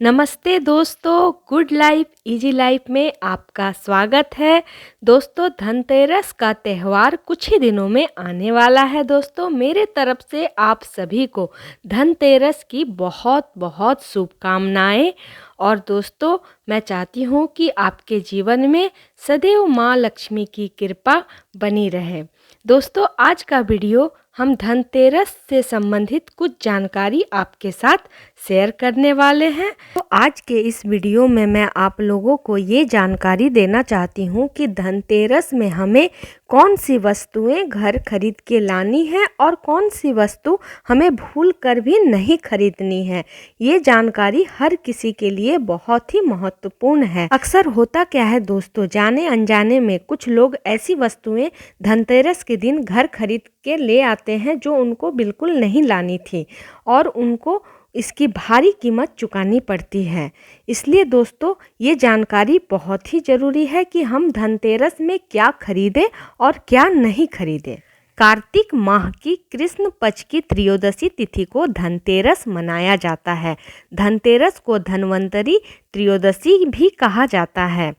नमस्ते दोस्तों, good life easy life में आपका स्वागत है। दोस्तों, धनतेरस का त्यौहार कुछ ही दिनों में आने वाला है। दोस्तों, मेरे तरफ से आप सभी को धनतेरस की बहुत बहुत शुभकामनाएं। और दोस्तों, मैं चाहती हूँ कि आपके जीवन में सदैव माँ लक्ष्मी की कृपा बनी रहे। दोस्तों, आज का वीडियो हम धनतेरस से संबंधित कुछ जानकारी आपके साथ शेयर करने वाले हैं। तो आज के इस वीडियो में मैं आप लोगों को ये जानकारी देना चाहती हूँ कि धनतेरस में हमें कौन सी वस्तुएं घर खरीद के लानी है और कौन सी वस्तु हमें भूल कर भी नहीं खरीदनी है। ये जानकारी हर किसी के लिए बहुत ही महत्वपूर्ण है। अक्सर होता क्या है दोस्तों, जाने अनजाने में कुछ लोग ऐसी वस्तुएं धनतेरस के दिन घर खरीद के ले आते हैं जो उनको बिल्कुल नहीं लानी थी और उनको इसकी भारी कीमत चुकानी पड़ती है। इसलिए दोस्तों, ये जानकारी बहुत ही ज़रूरी है कि हम धनतेरस में क्या खरीदें और क्या नहीं खरीदें। कार्तिक माह की कृष्ण पक्ष की त्रयोदशी तिथि को धनतेरस मनाया जाता है। धनतेरस को धन्वंतरी त्रयोदशी भी कहा जाता है।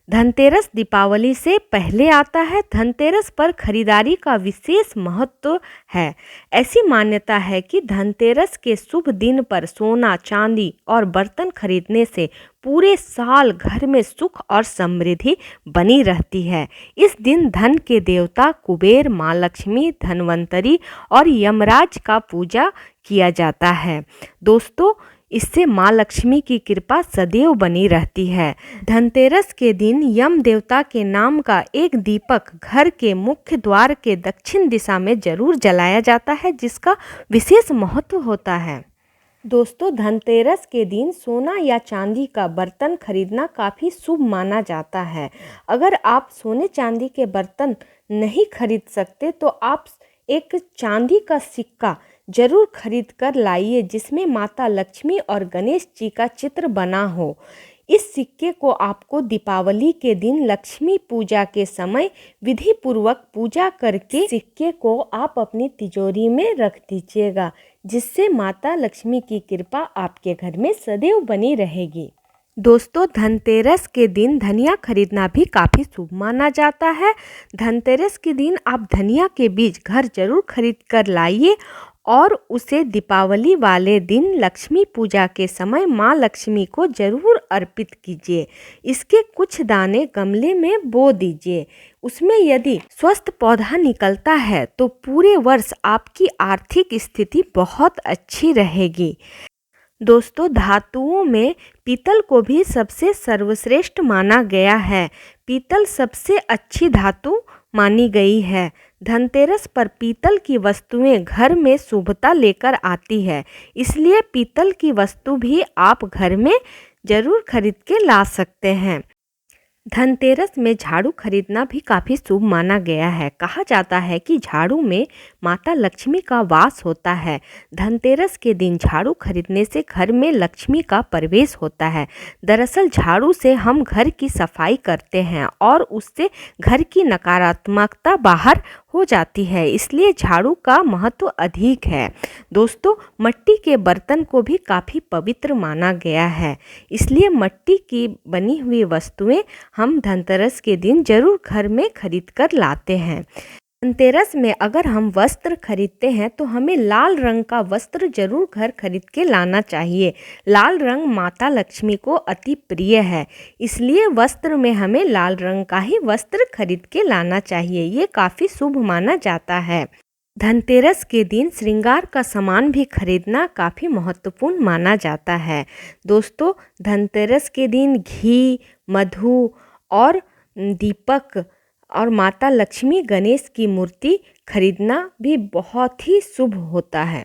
धनतेरस दीपावली से पहले आता है। धनतेरस पर खरीदारी का विशेष महत्व है। ऐसी मान्यता है कि धनतेरस के शुभ दिन पर सोना, चांदी और बर्तन खरीदने से पूरे साल घर में सुख और समृद्धि बनी रहती है। इस दिन धन के देवता कुबेर, माँ लक्ष्मी, धन्वंतरी और यमराज का पूजा किया जाता है। दोस्तों, इससे माँ लक्ष्मी की कृपा सदैव बनी रहती है। धनतेरस के दिन यम देवता के नाम का एक दीपक घर के मुख्य द्वार के दक्षिण दिशा में जरूर जलाया जाता है, जिसका विशेष महत्व होता है। दोस्तों, धनतेरस के दिन सोना या चांदी का बर्तन खरीदना काफ़ी शुभ माना जाता है। अगर आप सोने चांदी के बर्तन नहीं खरीद सकते तो आप एक चांदी का सिक्का जरूर खरीद कर लाइए जिसमें माता लक्ष्मी और गणेश जी का चित्र बना हो। इस सिक्के को आपको दीपावली के दिन लक्ष्मी पूजा के समय विधि पूर्वक पूजा करके सिक्के को आप अपनी तिजोरी में रख दीजिएगा, जिससे माता लक्ष्मी की कृपा आपके घर में सदैव बनी रहेगी। दोस्तों, धनतेरस के दिन धनिया खरीदना भी काफ़ी शुभ माना जाता है। धनतेरस के दिन आप धनिया के बीज घर जरूर खरीद कर लाइए और उसे दीपावली वाले दिन लक्ष्मी पूजा के समय माँ लक्ष्मी को जरूर अर्पित कीजिए। इसके कुछ दाने गमले में बो दीजिए। उसमें यदि स्वस्थ पौधा निकलता है तो पूरे वर्ष आपकी आर्थिक स्थिति बहुत अच्छी रहेगी। दोस्तों, धातुओं में पीतल को भी सबसे सर्वश्रेष्ठ माना गया है। पीतल सबसे अच्छी धातु मानी गई है। धनतेरस पर पीतल की वस्तुएं घर में शुभता लेकर आती है, इसलिए पीतल की वस्तु भी आप घर में जरूर खरीद के ला सकते हैं। धनतेरस में झाड़ू खरीदना भी काफ़ी शुभ माना गया है। कहा जाता है कि झाड़ू में माता लक्ष्मी का वास होता है। धनतेरस के दिन झाड़ू खरीदने से घर में लक्ष्मी का प्रवेश होता है। दरअसल झाड़ू से हम घर की सफाई करते हैं और उससे घर की नकारात्मकता बाहर हो जाती है, इसलिए झाड़ू का महत्व अधिक है। दोस्तों, मिट्टी के बर्तन को भी काफ़ी पवित्र माना गया है, इसलिए मिट्टी की बनी हुई वस्तुएं हम धनतेरस के दिन जरूर घर में खरीद कर लाते हैं। धनतेरस में अगर हम वस्त्र खरीदते हैं तो हमें लाल रंग का वस्त्र जरूर घर खरीद के लाना चाहिए। लाल रंग माता लक्ष्मी को अति प्रिय है, इसलिए वस्त्र में हमें लाल रंग का ही वस्त्र खरीद के लाना चाहिए। ये काफ़ी शुभ माना जाता है। धनतेरस के दिन श्रृंगार का सामान भी खरीदना काफ़ी महत्वपूर्ण माना जाता है। दोस्तों, धनतेरस के दिन घी, मधु और दीपक और माता लक्ष्मी गणेश की मूर्ति खरीदना भी बहुत ही शुभ होता है।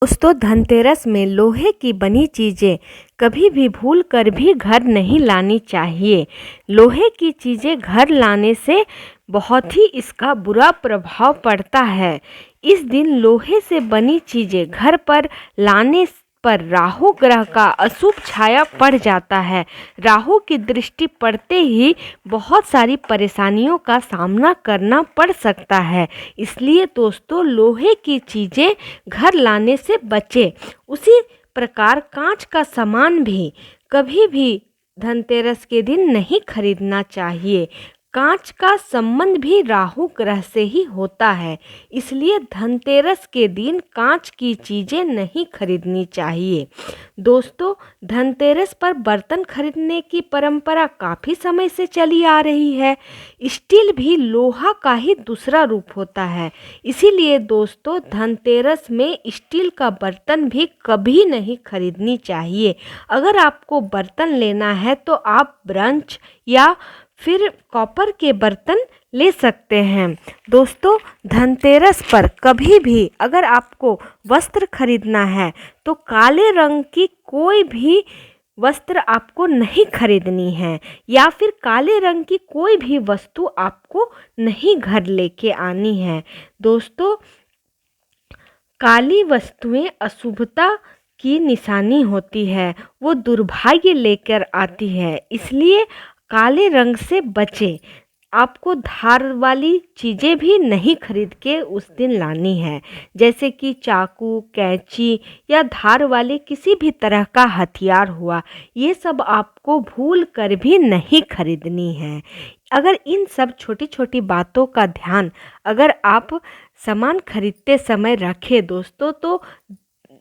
दोस्तों, धनतेरस में लोहे की बनी चीज़ें कभी भी भूल कर भी घर नहीं लानी चाहिए। लोहे की चीज़ें घर लाने से बहुत ही इसका बुरा प्रभाव पड़ता है। इस दिन लोहे से बनी चीज़ें घर पर लाने पर राहु ग्रह का अशुभ छाया पड़ जाता है। राहु की दृष्टि पड़ते ही बहुत सारी परेशानियों का सामना करना पड़ सकता है। इसलिए दोस्तों, लोहे की चीज़ें घर लाने से बचें। उसी प्रकार कांच का सामान भी कभी भी धनतेरस के दिन नहीं खरीदना चाहिए। कांच का संबंध भी राहु ग्रह से ही होता है, इसलिए धनतेरस के दिन कांच की चीज़ें नहीं खरीदनी चाहिए। दोस्तों, धनतेरस पर बर्तन खरीदने की परंपरा काफ़ी समय से चली आ रही है। स्टील भी लोहा का ही दूसरा रूप होता है, इसीलिए दोस्तों धनतेरस में स्टील का बर्तन भी कभी नहीं खरीदनी चाहिए। अगर आपको बर्तन लेना है तो आप ब्रंच या फिर कॉपर के बर्तन ले सकते हैं। दोस्तों, धनतेरस पर कभी भी अगर आपको वस्त्र खरीदना है तो काले रंग की कोई भी वस्त्र आपको नहीं खरीदनी है, या फिर काले रंग की कोई भी वस्तु आपको नहीं घर लेके आनी है। दोस्तों, काली वस्तुएं अशुभता की निशानी होती है, वो दुर्भाग्य लेकर आती है, इसलिए काले रंग से बचें। आपको धार वाली चीज़ें भी नहीं खरीद के उस दिन लानी है, जैसे कि चाकू, कैंची या धार वाले किसी भी तरह का हथियार हुआ, ये सब आपको भूल कर भी नहीं खरीदनी है। अगर इन सब छोटी छोटी बातों का ध्यान अगर आप सामान खरीदते समय रखें दोस्तों, तो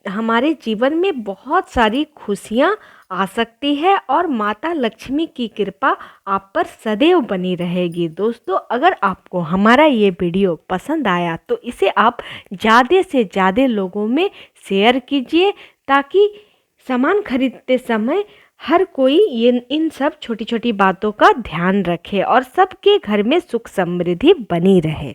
हमारे जीवन में बहुत सारी खुशियाँ आ सकती है और माता लक्ष्मी की कृपा आप पर सदैव बनी रहेगी। दोस्तों, अगर आपको हमारा ये वीडियो पसंद आया तो इसे आप ज़्यादा से ज़्यादा लोगों में शेयर कीजिए, ताकि सामान खरीदते समय हर कोई इन सब छोटी छोटी बातों का ध्यान रखे और सबके घर में सुख समृद्धि बनी रहे।